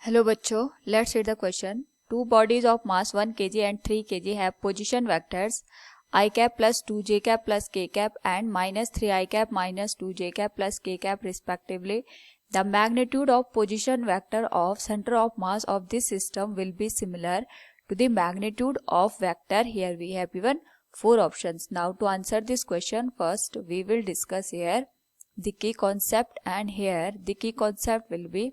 Hello बच्चों, let's read the question. Two bodies of mass 1 kg and 3 kg have position vectors I cap plus 2j cap plus k cap and minus 3I cap minus 2j cap plus k cap respectively. The magnitude of position vector of center of mass of this system will be similar to the magnitude of vector. Here we have given 4 options. Now to answer this question, first we will discuss here the key concept, and here the key concept will be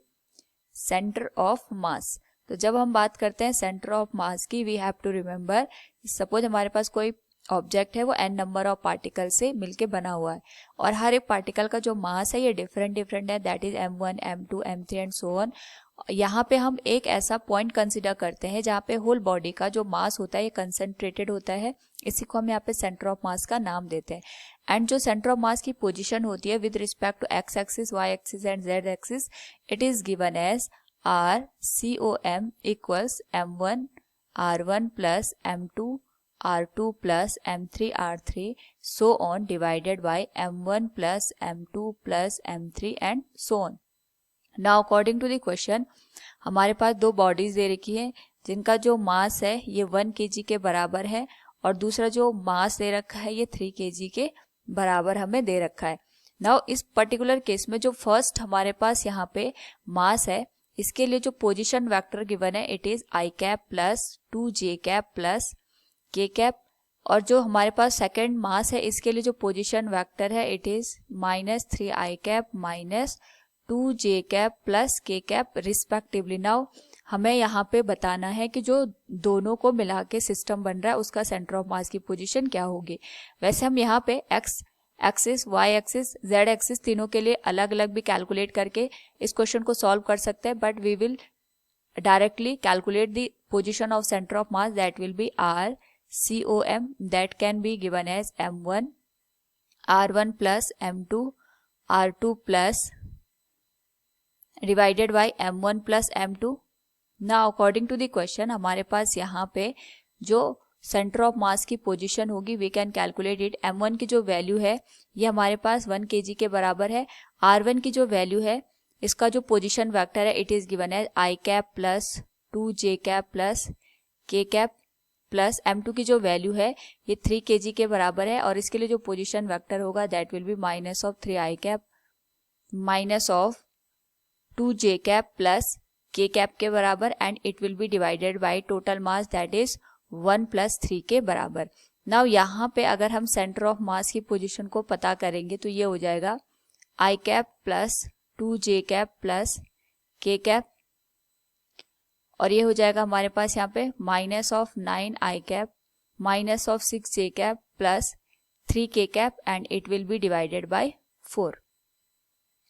centre of मास। तो जब हम बात करते हैं centre of mass की, we have to remember, suppose हमारे पास कोई ऑब्जेक्ट है, वो n नंबर ऑफ पार्टिकल से मिलके बना हुआ है और हर एक पार्टिकल का जो मास है ये डिफरेंट डिफरेंट है, that is m1 m2 m3 and so on. यहाँ पे हम एक ऐसा पॉइंट कंसिडर करते हैं जहाँ पे होल बॉडी का जो मास होता है ये कंसंट्रेटेड होता है, इसी को हम यहाँ पे सेंटर ऑफ मास का नाम देते हैं। एंड जो सेंटर ऑफ मास की पोजीशन होती है with respect to X axis, Y axis and Z axis, it is given as RCOM equals M1 R1 plus M2 R2 plus M3 R3 so on divided by M1 plus M2 plus M3 and so on. Now according to the question, हमारे पास दो bodies they रखी है जिनका जो मास है ये 1 kg के बराबर है और दूसरा जो मास दे रखा है ये 3 kg के बराबर हमें दे रखा है। नाउ इस पर्टिकुलर केस में जो फर्स्ट हमारे पास यहाँ पे मास है, इसके लिए जो पोजीशन वेक्टर गिवन है it is I cap plus 2j cap plus k cap, और जो हमारे पास सेकेंड मास है इसके लिए जो पोजीशन वेक्टर है it is minus 3I cap minus 2j cap plus k cap respectively. Now हमें यहाँ पे बताना है कि जो दोनों को मिला के सिस्टम बन रहा है उसका सेंटर ऑफ मास की पोजीशन क्या होगी। वैसे हम यहाँ पे X axis, Y axis, Z axis तीनों के लिए अलग अलग भी कैलकुलेट करके इस क्वेश्चन को सॉल्व कर सकते हैं, but we will directly calculate the position of centre of mass, that will be RCOM, that can be given as M1 R1 plus M2 R2 plus divided by M1 plus M2। Now according to the question हमारे पास यहाँ पे जो centre of mass की position होगी we can calculate it. M1 की जो value है ये हमारे पास 1 kg के बराबर है। R1 की जो वैल्यू है इसका जो पोजीशन वेक्टर है it is given as I cap plus 2j cap plus k cap plus M2 की जो वैल्यू है ये 3 kg के बराबर है और इसके लिए जो पोजीशन वेक्टर होगा that will B minus of 3I cap minus of 2j cap plus k cap के बराबर, and it will be divided by total mass that is 1 plus 3 के बराबर। नाउ यहाँ पे अगर हम सेंटर ऑफ मास की पोजीशन को पता करेंगे तो ये हो जाएगा I cap plus 2j cap plus k cap, और ये हो जाएगा हमारे पास यहाँ पे minus of 9I cap minus of 6j cap plus 3k cap, and it will be divided by 4।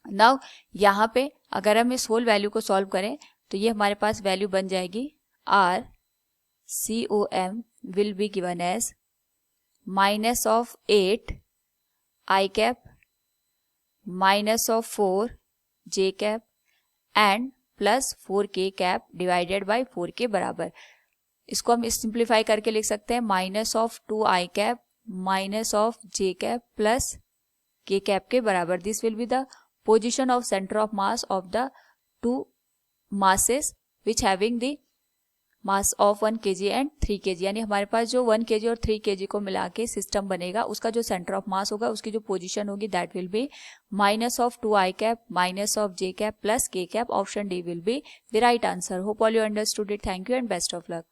Now यहाँ पे अगर हम इस होल वैल्यू को सॉल्व करें तो ये हमारे पास वैल्यू बन जाएगी RCOM will be given as minus of 8 I cap minus of 4 J cap and plus 4K cap divided by 4 के बराबर। इसको हम सिंप्लीफाई करके लिख सकते हैं minus of 2I cap minus of J cap plus K cap के बराबर। This will be the position of centre of mass of the two masses which having the mass of 1 kg and 3 kg, यानी हमारे पास जो 1 kg और 3 kg को मिला के system बनेगा उसका जो सेंटर ऑफ मास होगा उसकी जो पोजीशन होगी that will B minus of 2I cap minus of J cap plus K cap. Option D will be the right answer. Hope all you understood it. Thank you and best of luck.